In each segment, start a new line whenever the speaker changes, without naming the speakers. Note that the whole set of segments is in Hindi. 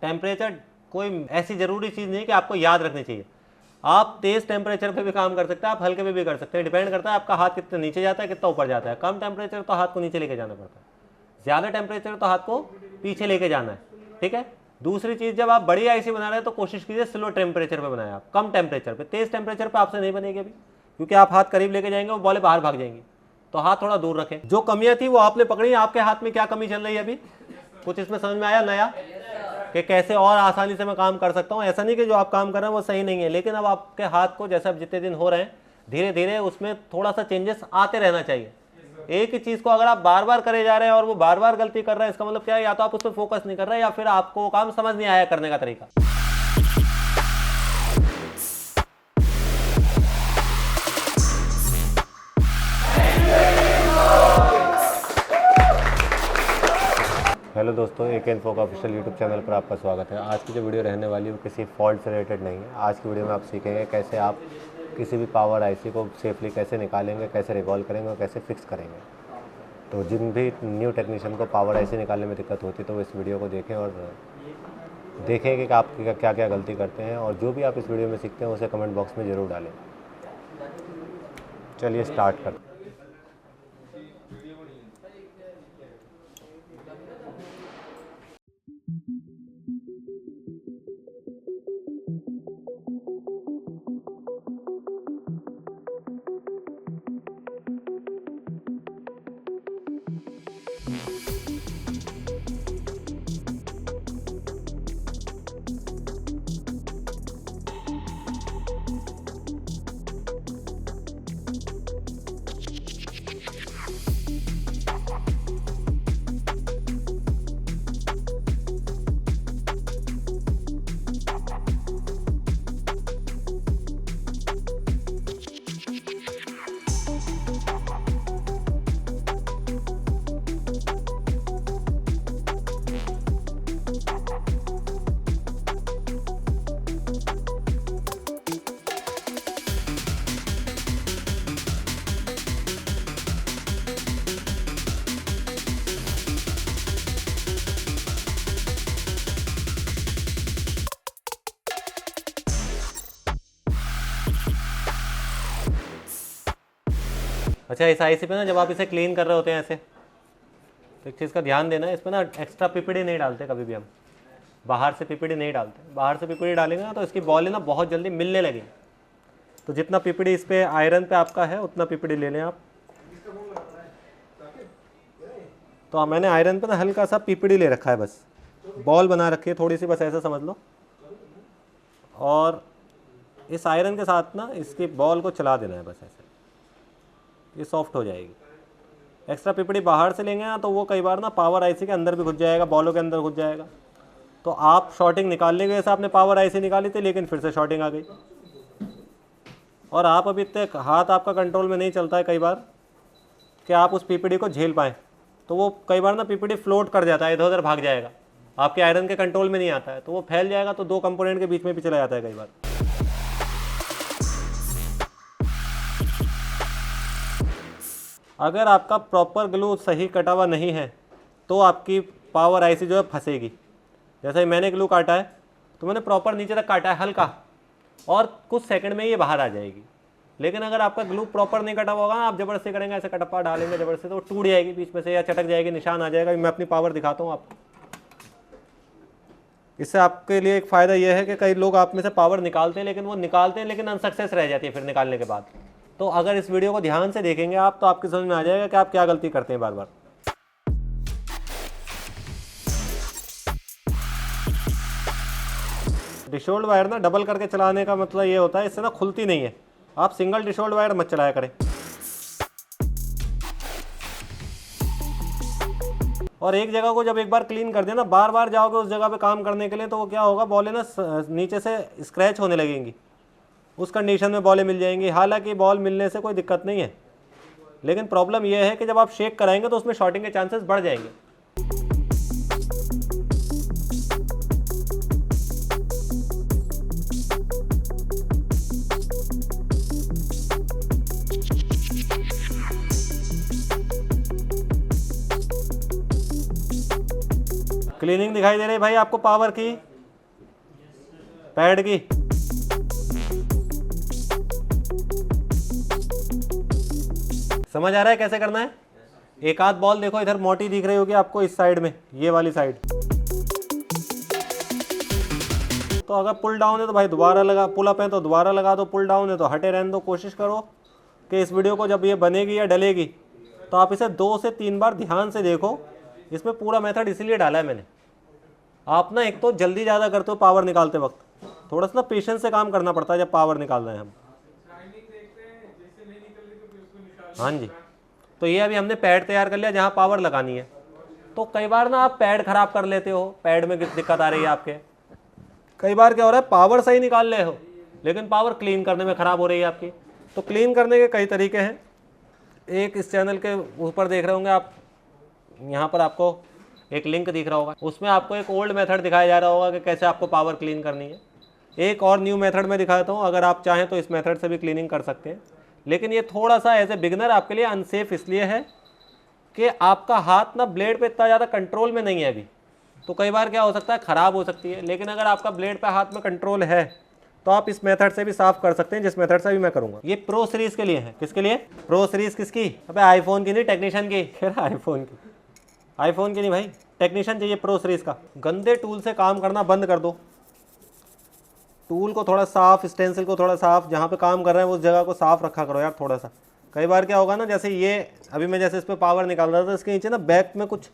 टेम्परेचर कोई ऐसी ज़रूरी चीज़ नहीं है कि आपको याद रखनी चाहिए। आप तेज़ टेम्परेचर पे भी काम कर सकते हैं, आप हल्के पे भी कर सकते हैं, डिपेंड करता है आपका हाथ कितना नीचे जाता है कितना ऊपर जाता है। कम टेम्परेचर तो हाथ को नीचे लेके जाना पड़ता है, ज़्यादा टेम्परेचर तो हाथ को पीछे लेके जाना है, ठीक है। दूसरी चीज़, जब आप बड़ी आईसी बना रहे हैं तो कोशिश कीजिए स्लो टेम्परेचर पे बनाएं, आप कम टेम्परेचर पे। तेज़ टेम्परेचर पे आपसे नहीं बनेगी अभी, क्योंकि आप हाथ करीब लेके जाएंगे वो बॉलें बाहर भाग जाएंगी, तो हाथ थोड़ा दूर रखें। जो कमियां थी वो आपने पकड़ी, आपके हाथ में क्या कमी चल रही है अभी, कुछ इसमें समझ में आया नया कि कैसे और आसानी से मैं काम कर सकता हूँ। ऐसा नहीं कि जो आप काम कर रहे हैं वो सही नहीं है, लेकिन अब आपके हाथ को जैसे अब जितने दिन हो रहे हैं धीरे धीरे उसमें थोड़ा सा चेंजेस आते रहना चाहिए। एक ही चीज़ को अगर आप बार बार करे जा रहे हैं और वो बार बार गलती कर रहे हैं, इसका मतलब क्या है, या तो आप उस पर फोकस नहीं कर रहे हैं या फिर आपको वो काम समझ नहीं आया करने का तरीका। हेलो दोस्तों, AK Info का ऑफिशियल यूट्यूब चैनल पर आपका स्वागत है। आज की जो वीडियो रहने वाली है वो किसी फॉल्ट से रिलेटेड नहीं है। आज की वीडियो में आप सीखेंगे कैसे आप किसी भी पावर आईसी को सेफली कैसे निकालेंगे, कैसे रिकॉल करेंगे और कैसे फिक्स करेंगे। तो जिन भी न्यू टेक्नीशियन को पावर आईसी निकालने में दिक्कत होती है तो वो इस वीडियो को देखें और देखें कि आप क्या क्या गलती करते हैं, और जो भी आप इस वीडियो में सीखते हैं उसे कमेंट बॉक्स में ज़रूर डालें। चलिए स्टार्ट करते हैं। अच्छा, इस आईसी पे ना जब आप इसे क्लीन कर रहे होते हैं ऐसे, तो एक चीज़ का ध्यान देना है, इस पर ना एक्स्ट्रा पीपीडी नहीं डालते कभी भी। हम बाहर से पीपीडी नहीं डालते। बाहर से पीपीडी डालेंगे ना तो इसकी बॉलें ना बहुत जल्दी मिलने लगेंगी। तो जितना पीपीडी इस पे आयरन पे आपका है उतना पीपीडी ले लें आप। तो मैंने आयरन पे ना हल्का सा पीपीडी ले रखा है, बस बॉल बना रखी है थोड़ी सी, बस ऐसा समझ लो। और इस आयरन के साथ ना इसकी बॉल को चला देना है बस ऐसे, ये सॉफ्ट हो जाएगी। एक्स्ट्रा पीपीडी बाहर से लेंगे ना तो वो कई बार ना पावर आईसी के अंदर भी घुस जाएगा, बॉलों के अंदर घुस जाएगा। तो आप शॉर्टिंग निकालने के जैसे आपने पावर आईसी निकाली थी, लेकिन फिर से शॉर्टिंग आ गई, और आप अभी इतने हाथ आपका कंट्रोल में नहीं चलता है कई बार कि आप उस पीपीडी को झेल पाएँ। तो वो कई बार ना पीपीडी फ्लोट कर जाता है, इधर उधर भाग जाएगा, आपके आयरन के कंट्रोल में नहीं आता है, तो वो फैल जाएगा, तो दो कंपोनेंट के बीच में भी चला जाता है कई बार। अगर आपका प्रॉपर ग्लू सही कटा हुआ नहीं है तो आपकी पावर आईसी जो है फंसेगी। जैसे मैंने ग्लू काटा है तो मैंने प्रॉपर नीचे तक काटा है हल्का, और कुछ सेकंड में ये बाहर आ जाएगी। लेकिन अगर आपका ग्लू प्रॉपर नहीं कटा हुआ होगा ना, आप जबरदस्ती करेंगे, ऐसे कटप्पा डालेंगे जबरदस्ती, तो वो टूट जाएगी बीच में से या चटक जाएगी, निशान आ जाएगा। मैं अपनी पावर दिखाता हूँ आपको। इससे आपके लिए एक फ़ायदा यह है कि कई लोग आप में से पावर निकालते हैं, लेकिन अनसक्सेस रह जाती है फिर निकालने के बाद। तो अगर इस वीडियो को ध्यान से देखेंगे आप तो आपकी समझ में आ जाएगा कि आप क्या गलती करते हैं बार बार। डिशोल्ड वायर ना डबल करके चलाने का मतलब ये होता है, इससे ना खुलती नहीं है। आप सिंगल डिशोल्ड वायर मत चलाया करें। और एक जगह को जब एक बार क्लीन कर दिया ना, बार बार जाओगे उस जगह पे काम करने के लिए, तो वो क्या होगा, बॉलें ना नीचे से स्क्रैच होने लगेंगी, उस कंडीशन में बॉलें मिल जाएंगी। हालांकि बॉल मिलने से कोई दिक्कत नहीं है, लेकिन प्रॉब्लम यह है कि जब आप शेक कराएंगे तो उसमें शॉर्टिंग के चांसेस बढ़ जाएंगे। क्लीनिंग दिखाई दे रही है भाई आपको पावर की, पैड की समझ आ रहा है कैसे करना है? एक आध बॉल देखो इधर मोटी दिख रही होगी आपको इस साइड में, ये वाली साइड। तो अगर पुल डाउन है तो भाई दोबारा लगा, पुल अप है तो दोबारा लगा दो, पुल डाउन है तो हटे रहने दो। कोशिश करो कि इस वीडियो को जब ये बनेगी या डलेगी तो आप इसे 2 से 3 बार ध्यान से देखो। इसमें पूरा मेथड इसीलिए डाला है मैंने। आप ना एक तो जल्दी ज़्यादा करते हो पावर निकालते वक्त, थोड़ा सा ना पेशेंस से काम करना पड़ता है जब पावर निकाल रहे हैं हम। हाँ जी, तो ये अभी हमने पैड तैयार कर लिया जहाँ पावर लगानी है। तो कई बार ना आप पैड खराब कर लेते हो, पैड में दिक्कत आ रही है आपके। कई बार क्या हो रहा है, पावर सही निकाल रहे हो लेकिन पावर क्लीन करने में ख़राब हो रही है आपकी। तो क्लीन करने के कई तरीके हैं। एक इस चैनल के ऊपर देख रहे होंगे आप, यहाँ पर आपको एक लिंक दिख रहा होगा, उसमें आपको एक ओल्ड मेथड दिखाया जा रहा होगा कि कैसे आपको पावर क्लीन करनी है। एक और न्यू मेथड मैं दिखाता हूँ, अगर आप चाहें तो इस मेथड से भी क्लीनिंग कर सकते हैं। लेकिन ये थोड़ा सा एज ए बिगिनर आपके लिए अनसेफ इसलिए है कि आपका हाथ ना ब्लेड पे इतना ज़्यादा कंट्रोल में नहीं है अभी। तो कई बार क्या हो सकता है, ख़राब हो सकती है। लेकिन अगर आपका ब्लेड पे हाथ में कंट्रोल है तो आप इस मेथड से भी साफ़ कर सकते हैं, जिस मेथड से भी मैं करूँगा। ये प्रो सीरीज़ के लिए है। किसके लिए? प्रो सीरीज़ किसकी? अबे आईफोन की नहीं, टेक्नीशियन की। आईफोन की, आईफोन की नहीं भाई, टेक्नीशियन चाहिए प्रो सीरीज़ का। गंदे टूल से काम करना बंद कर दो। टूल को थोड़ा साफ, स्टेंसिल को थोड़ा साफ, जहाँ पे काम कर रहे हैं उस जगह को साफ रखा करो यार थोड़ा सा। कई बार क्या होगा ना, जैसे ये अभी मैं जैसे इस पर पावर निकाल रहा था, इसके नीचे ना बैक में कुछ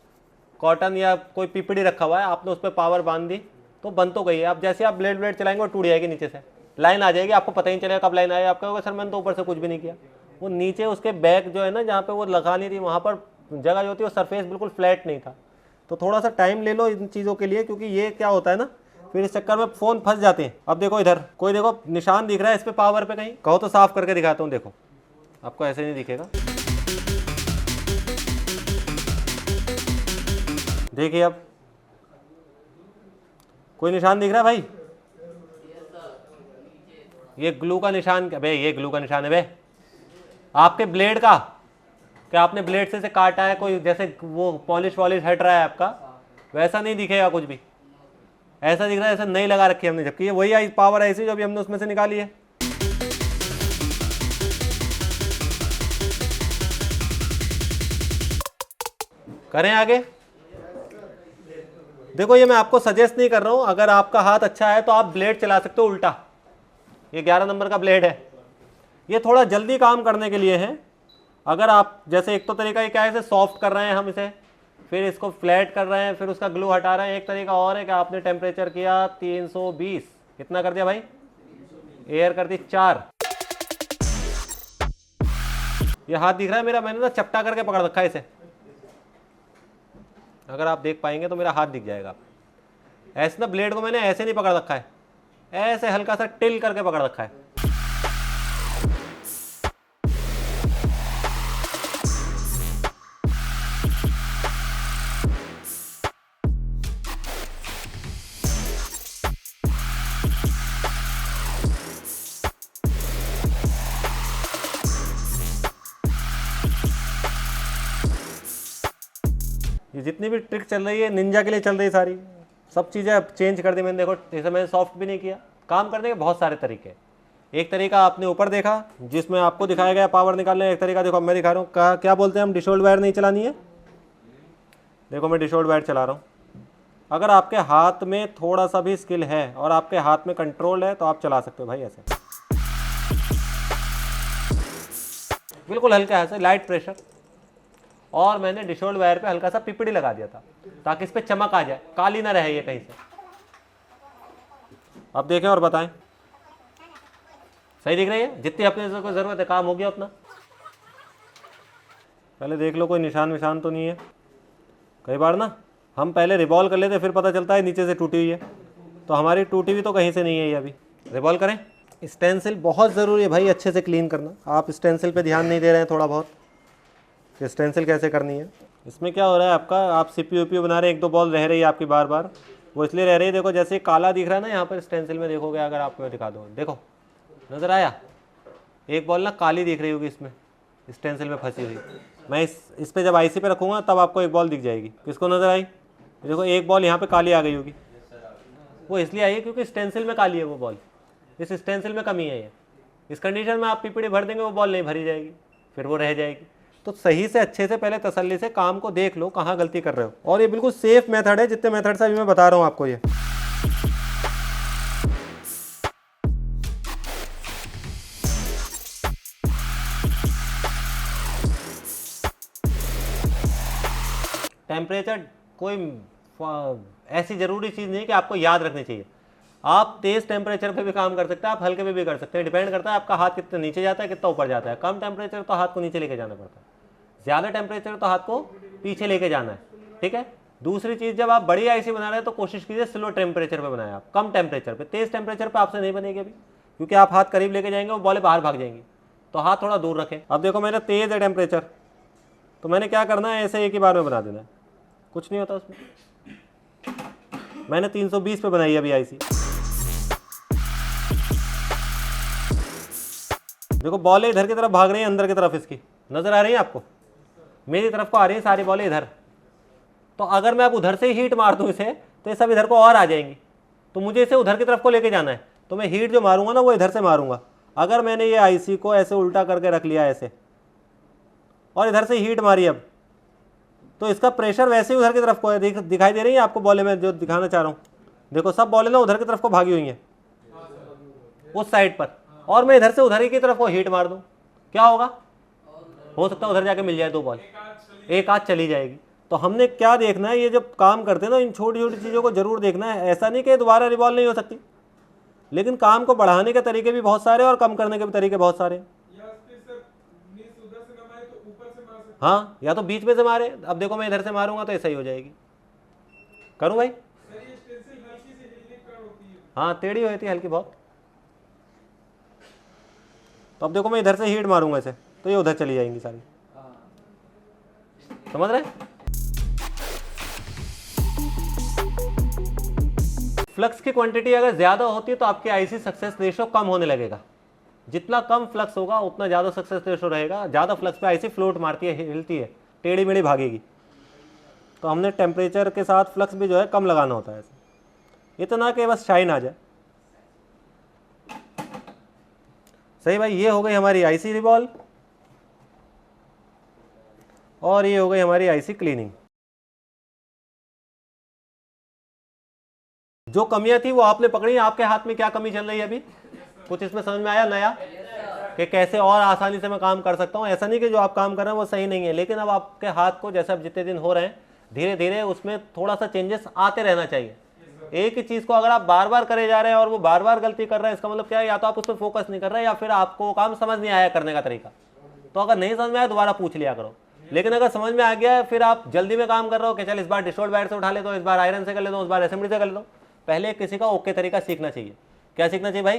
कॉटन या कोई पीपड़ी रखा हुआ है, आपने उस पर पावर बांध दी तो बंद तो गई है। अब जैसे आप ब्लेड चलाएंगे वो टूट जाएगी, नीचे से लाइन आ जाएगी, आपको पता ही नहीं चलेगा कब लाइन आएगी। आप कहोगे सर मैंने तो ऊपर से कुछ भी नहीं किया। वो नीचे उसके बैक जो है ना, जहाँ पे वो लगानी थी वहाँ पर जगह जो होती है वो सरफेस बिल्कुल फ्लैट नहीं था। तो थोड़ा सा टाइम ले लो इन चीज़ों के लिए, क्योंकि ये क्या होता है ना, फिर इस चक्कर में फ़ोन फंस जाते हैं। अब देखो इधर कोई देखो निशान दिख रहा है इस पर पावर पे, कहीं कहो तो साफ करके दिखाता हूँ। देखो आपको ऐसे नहीं दिखेगा, देखिए अब कोई निशान दिख रहा है भाई? ये ग्लू का निशान, बे ये ग्लू का निशान है बे आपके ब्लेड का। क्या आपने ब्लेड से काटा है कोई, जैसे वो पॉलिश वॉलिश हट रहा है आपका, वैसा नहीं दिखेगा कुछ भी। ऐसा दिख रहा है ऐसा नहीं लगा रखी हमने, जबकि ये वही आई पावर ऐसी जो अभी हमने उसमें से निकाली है। करें आगे। देखो ये मैं आपको सजेस्ट नहीं कर रहा हूं, अगर आपका हाथ अच्छा है तो आप ब्लेड चला सकते हो उल्टा। ये 11 नंबर का ब्लेड है, ये थोड़ा जल्दी काम करने के लिए है। अगर आप जैसे, एक तो तरीका ये क्या है, इसे सॉफ्ट कर रहे हैं हम इसे, फिर इसको फ्लैट कर रहे हैं, फिर उसका ग्लू हटा रहे हैं। एक तरीका और है कि आपने टेम्परेचर किया 320, कितना कर दिया भाई? एयर कर दी 4। ये हाथ दिख रहा है मेरा, मैंने ना चपटा करके पकड़ रखा है इसे। अगर आप देख पाएंगे तो मेरा हाथ दिख जाएगा। ऐसे ना ब्लेड को मैंने ऐसे नहीं पकड़ रखा है, ऐसे हल्का सा टिल करके पकड़ रखा है। ये जितनी भी ट्रिक चल रही है निंजा के लिए चल रही है, सारी सब चीज़ें अब चेंज कर दी मैंने। देखो जैसे मैंने सॉफ्ट भी नहीं किया। काम करने के बहुत सारे तरीके हैं। एक तरीका आपने ऊपर देखा जिसमें आपको दिखाया गया पावर निकालने, एक तरीका देखो मैं दिखा रहा हूँ। क्या बोलते हैं हम, डिशोल्ड वायर नहीं चलानी है। देखो मैं डिशोल्ड वायर चला रहा हूँ। अगर आपके हाथ में थोड़ा सा भी स्किल है और आपके हाथ में कंट्रोल है तो आप चला सकते हो भाई ऐसे, बिल्कुल हल्का ऐसे लाइट प्रेशर। और मैंने डिशोल्ड वायर पे हल्का सा पिपड़ी लगा दिया था ताकि इस पे चमक आ जाए, काली ना रहे ये कहीं से। अब देखें और बताएं, सही दिख रही है? जितनी अपने को जरूरत है, काम हो गया उतना। पहले देख लो कोई निशान विशान तो नहीं है। कई बार ना हम पहले रिवॉल्व कर लेते, फिर पता चलता है नीचे से टूटी हुई है। तो हमारी टूटी हुई तो कहीं से नहीं है ये। अभी रिवॉल्व करें। स्टेंसिल बहुत ज़रूरी है भाई, अच्छे से क्लीन करना। आप स्टेंसिल पे ध्यान नहीं दे रहे हैं थोड़ा बहुत कि स्टेंसिल कैसे करनी है। इसमें क्या हो रहा है आपका, आप CPU बना रहे हैं, 1-2 बॉल रह रही है आपकी बार बार। वो इसलिए रह रही है, देखो जैसे काला दिख रहा है ना यहाँ पर स्टेंसिल में, देखोगे अगर आपको मैं दिखा दूँ, देखो नज़र आया, एक बॉल ना काली दिख रही होगी इसमें स्टेंसिल में फंसी हुई। मैं इस पे जब IC पे रखूँगा तब आपको एक बॉल दिख जाएगी। किसको नज़र आई? देखो एक बॉल यहाँ पे काली आ गई होगी। वो इसलिए आई है क्योंकि स्टेंसिल में काली है वो बॉल, इस स्टेंसिल में कमी है ये। इस कंडीशन में आप पीपीडी भर देंगे वो बॉल नहीं भरी जाएगी, फिर वो रह जाएगी। तो सही से अच्छे से पहले तसल्ली से काम को देख लो कहाँ गलती कर रहे हो, और ये बिल्कुल सेफ मेथड है जितने मेथड से अभी मैं बता रहा हूँ आपको। ये टेम्परेचर कोई ऐसी ज़रूरी चीज़ नहीं कि आपको याद रखनी चाहिए। आप तेज़ टेम्परेचर पे भी काम कर सकते हैं, आप हल्के पे भी कर सकते हैं, डिपेंड करता है आपका हाथ कितना नीचे जाता है कितना ऊपर जाता है। कम टेम्परेचर तो हाथ को नीचे लेके जाना पड़ता है, ज़्यादा टेम्परेचर तो हाथ को पीछे लेके जाना है, ठीक है। दूसरी चीज़, जब आप बड़ी आईसी बना रहे हैं तो कोशिश कीजिए स्लो टेम्परेचर पे बनाएं आप, कम टेम्परेचर पे। तेज़ टेम्परेचर पे आपसे नहीं बनेगी अभी, क्योंकि आप हाथ करीब लेके जाएंगे वो बॉलें बाहर भाग जाएंगी, तो हाथ थोड़ा दूर रखें। अब देखो मेरा तेज़ है टेम्परेचर, तो मैंने क्या करना है, ऐसे एक ही बार में बना देना है, कुछ नहीं होता उसमें। मैंने 320 पे बनाई अभी आईसी। देखो बॉलें इधर की तरफ भाग रही हैं, अंदर की तरफ इसकी नजर आ रही है आपको, मेरी तरफ को आ रही है सारी बॉलें इधर। तो अगर मैं अब उधर से हीट मार दूं इसे तो ये सब इधर को और आ जाएंगी, तो मुझे इसे उधर की तरफ को लेके जाना है। तो मैं हीट जो मारूंगा ना वो इधर से मारूंगा। अगर मैंने ये आईसी को ऐसे उल्टा करके रख लिया ऐसे और इधर से हीट मारी अब, तो इसका प्रेशर वैसे ही उधर की तरफ को है। दिखाई दे रही है आपको बॉलें, मैं जो दिखाना चाह रहा हूँ। देखो सब बॉलें ना उधर की तरफ को भागी हुई हैं उस साइड पर, और मैं इधर से उधर ही की तरफ को हीट मार दूं, क्या होगा? हो सकता है उधर जाके मिल जाए 2 बॉल, एक आध चली जाएगी। तो हमने क्या देखना है, ये जब काम करते हैं ना इन छोटी छोटी चीज़ों को जरूर देखना है। ऐसा नहीं कि दोबारा रिवॉल्व नहीं हो सकती, लेकिन काम को बढ़ाने के तरीके भी बहुत सारे और कम करने के भी तरीके बहुत सारे। हाँ, या तो बीच में से मारे। अब देखो मैं इधर से मारूंगा तो ऐसा ही हो जाएगी। करूं भाई? हाँ, टेढ़ी होती है हल्की बहुत। तो अब देखो मैं इधर से हीट मारूंगा इसे तो ये उधर चली जाएंगी सारी, समझ रहे? फ्लक्स की क्वांटिटी अगर ज्यादा होती है तो आपकी आईसी सक्सेस रेशो कम होने लगेगा। जितना कम फ्लक्स होगा उतना ज्यादा सक्सेस रेशो रहेगा। ज्यादा फ्लक्स पे आईसी फ्लोट मारती है, हिलती है, टेढ़ी मेढ़ी भागेगी। तो हमने टेम्परेचर के साथ फ्लक्स भी जो है कम लगाना होता है ऐसे, इतना कि बस शाइन आ जाए। सही भाई, ये हो गई हमारी आईसी रिवॉल्व और ये हो गई हमारी आईसी क्लीनिंग। जो कमियां थी वो आपने पकड़ी। आपके हाथ में क्या कमी चल रही है अभी? कुछ इसमें समझ में आया नया कि कैसे और आसानी से मैं काम कर सकता हूं? ऐसा नहीं कि जो आप काम कर रहे हैं वो सही नहीं है, लेकिन अब आपके हाथ को जैसे अब जितने दिन हो रहे हैं धीरे धीरे उसमें थोड़ा सा चेंजेस आते रहना चाहिए। एक ही चीज़ को अगर आप बार बार करे जा रहे हैं और वो बार बार गलती कर रहे हैं, इसका मतलब क्या है? या तो आप उस पर फोकस नहीं कर रहे हैं या फिर आपको काम समझ नहीं आया करने का तरीका। तो अगर नहीं समझ में आया दोबारा पूछ लिया करो। लेकिन अगर समझ में आ गया है, फिर आप जल्दी में काम कर रहे हो कि चल इस बार डिस्टोर्ट वायर से उठा ले दो, इस बार आयरन से कर ले दो, इस बार असेंबली से कर ले दो। पहले किसी का ओके तरीका सीखना चाहिए। क्या सीखना चाहिए भाई?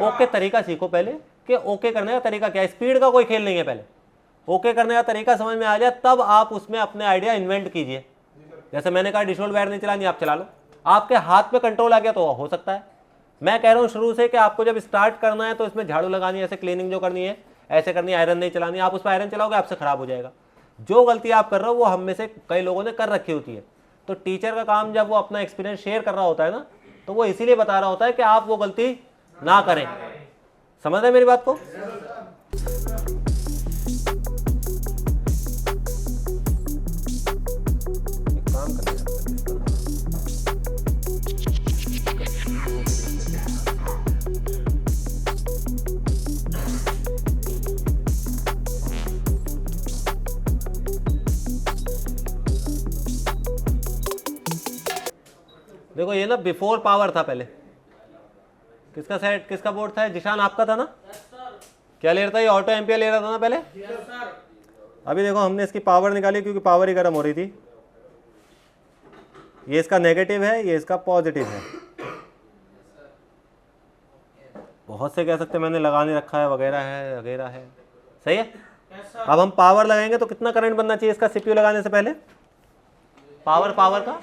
ओके तरीका सीखो पहले कि ओके करने का तरीका क्या है। स्पीड का कोई खेल नहीं है, पहले ओके करने का तरीका समझ में आ जाए तब आप उसमें अपने आइडिया इन्वेंट कीजिए। जैसे मैंने कहा डिस्टोर्ट वायर नहीं चलानी, आप चला लो। आपके हाथ पे कंट्रोल आ गया तो हो सकता है। मैं कह रहा हूँ शुरू से कि आपको जब स्टार्ट करना है तो इसमें झाड़ू लगानी है, ऐसे क्लीनिंग जो करनी है ऐसे करनी है, आयरन नहीं चलानी। आप उस पर आयरन चलाओगे आपसे खराब हो जाएगा। जो गलती आप कर रहे हो वो हम में से कई लोगों ने कर रखी होती है। तो टीचर का काम जब वो अपना एक्सपीरियंस शेयर कर रहा होता है ना, तो वो इसीलिए बता रहा होता है कि आप वो गलती ना करें। समझ रहे मेरी बात को? देखो ये ना बिफोर पावर था पहले। किसका सेट, किसका बोर्ड था? जिशान आपका था ना? क्या ले रहा था ये? ऑटो एम्पियर ले रहा था ना पहले? अभी देखो हमने इसकी पावर निकाली क्योंकि पावर ही गर्म हो रही थी। ये इसका नेगेटिव है, ये इसका पॉजिटिव है। बहुत से कह सकते मैंने लगा नहीं रखा है वगैरह है वगैरह है, सही है। अब हम पावर लगाएंगे तो कितना करंट बनना चाहिए इसका सीपीयू लगाने से पहले? पावर का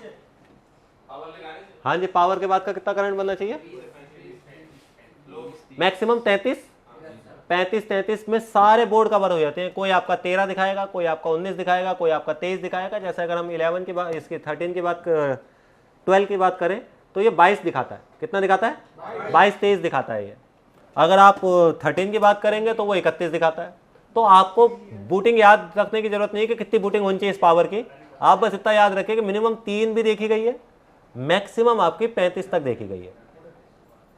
हाँ जी, पावर के बाद का कितना करंट बनना चाहिए? मैक्सिमम 33 में सारे बोर्ड कवर हो जाते हैं। कोई आपका 13 दिखाएगा, कोई आपका 19 दिखाएगा, कोई आपका 23 दिखाएगा। जैसे अगर हम 11 की बात, इसकी 13 की बात, 12 की बात करें तो ये 22 दिखाता है। कितना दिखाता है? 22-23 दिखाता है ये। अगर आप 13 की बात करेंगे तो वो 31 दिखाता है। तो आपको बूटिंग याद रखने की जरूरत नहीं है कि कितनी बूटिंग होनी चाहिए इस पावर की, आप बस इतना याद रखें कि मिनिमम 3 भी देखी गई है, मैक्सिमम आपकी 35 तक देखी गई है।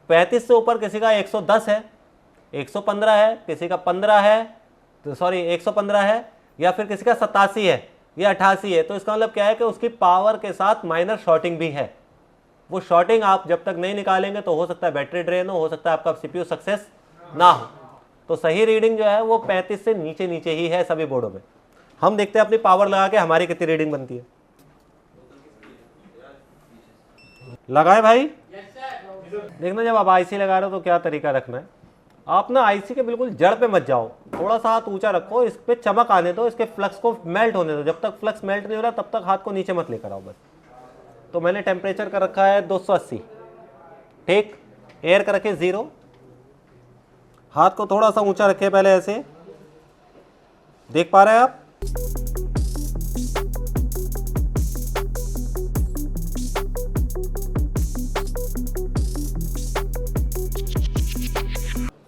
35 से ऊपर किसी का 110 है, 115 है, किसी का 15 है, तो सॉरी 115 है, या फिर किसी का 87 है या 88 है। तो इसका मतलब क्या है कि उसकी पावर के साथ माइनर शॉर्टिंग भी है। वो शॉर्टिंग आप जब तक नहीं निकालेंगे तो हो सकता है बैटरी ड्रेन हो सकता है आपका सीपीयू सक्सेस ना हो। तो सही रीडिंग जो है वो 35 से नीचे नीचे ही है सभी बोर्डों में। हम देखते हैं अपनी पावर लगा के हमारी कितनी रीडिंग बनती है। लगाए भाई? देखना जब आप आईसी लगा रहे हो तो क्या तरीका रखना है। आप ना आईसी के बिल्कुल जड़ पे मत जाओ, थोड़ा सा हाथ ऊंचा रखो, इस पे चमक आने दो, इसके फ्लक्स को मेल्ट होने दो। जब तक फ्लक्स मेल्ट नहीं हो रहा तब तक हाथ को नीचे मत लेकर आओ बस। तो मैंने टेम्परेचर का रखा है 280, ठीक। एयर का रखे 0, हाथ को थोड़ा सा ऊंचा रखे पहले ऐसे, देख पा रहे हैं आप?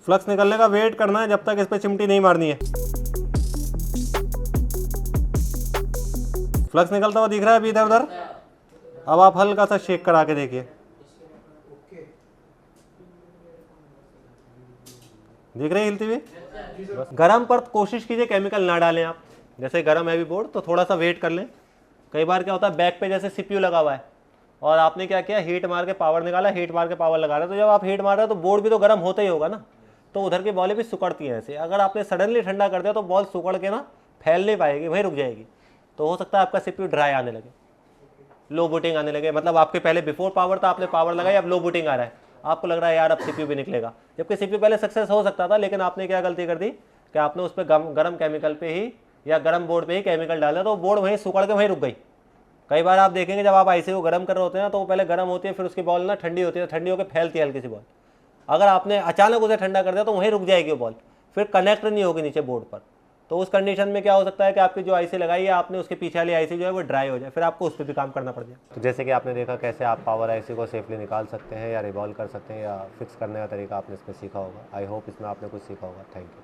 फ्लक्स निकलने का वेट करना है जब तक इस पे चिमटी नहीं मारनी है। फ्लक्स निकलता हुआ दिख रहा है अभी इधर उधर। अब आप हल्का सा शेक करा के देखिए, दिख रही है हिलती हुई? गरम पर कोशिश कीजिए केमिकल ना डालें आप। जैसे गरम है भी बोर्ड तो थोड़ा सा वेट कर लें। कई बार क्या होता है बैक पे जैसे सीपीयू लगा हुआ है और आपने क्या किया, हीट मार के पावर निकाला, हीट मार के पावर लगा रहे, तो जब आप हीट मार रहे हो तो बोर्ड भी तो गर्म होता ही होगा ना, तो उधर की बॉलें भी सुकड़ती हैं ऐसे। अगर आपने सडनली ठंडा कर दिया तो बॉल सुकड़ के ना फैल नहीं पाएगी, वहीं रुक जाएगी। तो हो सकता है आपका सीपीयू ड्राई आने लगे, लो बूटिंग आने लगे। मतलब आपके पहले बिफोर पावर था, आपने पावर लगाई, अब लो बूटिंग आ रहा है, आपको लग रहा है यार अब सीपीयू भी निकलेगा, जबकि सीपीयू पहले सक्सेस हो सकता था। लेकिन आपने क्या गलती कर दी कि आपने उस पर गर्म केमिकल पे ही या गर्म बोर्ड पे ही केमिकल डाला, तो बोर्ड वहीं सुकड़ के वहीं रुक गई। कई बार आप देखेंगे जब आप आईसी को गर्म कर रहे होते हैं ना तो वो पहले गर्म होती है, फिर उसकी बॉल ना ठंडी होती है, ठंडी होकर फैलती है हल्की सी बॉल। अगर आपने अचानक उसे ठंडा कर दिया तो वहीं रुक जाएगी वो बॉल, फिर कनेक्ट नहीं होगी नीचे बोर्ड पर। तो उस कंडीशन में क्या हो सकता है कि आपकी जो आईसी लगाई है आपने, उसके पीछे वाली आईसी जो है वो ड्राई हो जाए, फिर आपको उस पर भी काम करना पड़ जाए। तो जैसे कि आपने देखा कैसे आप पावर आईसी को सेफली निकाल सकते हैं या रिवॉल्व कर सकते हैं या फिक्स करने का तरीका आपने इसमें सीखा होगा। आई होप इसमें आपने कुछ सीखा होगा। Thank you.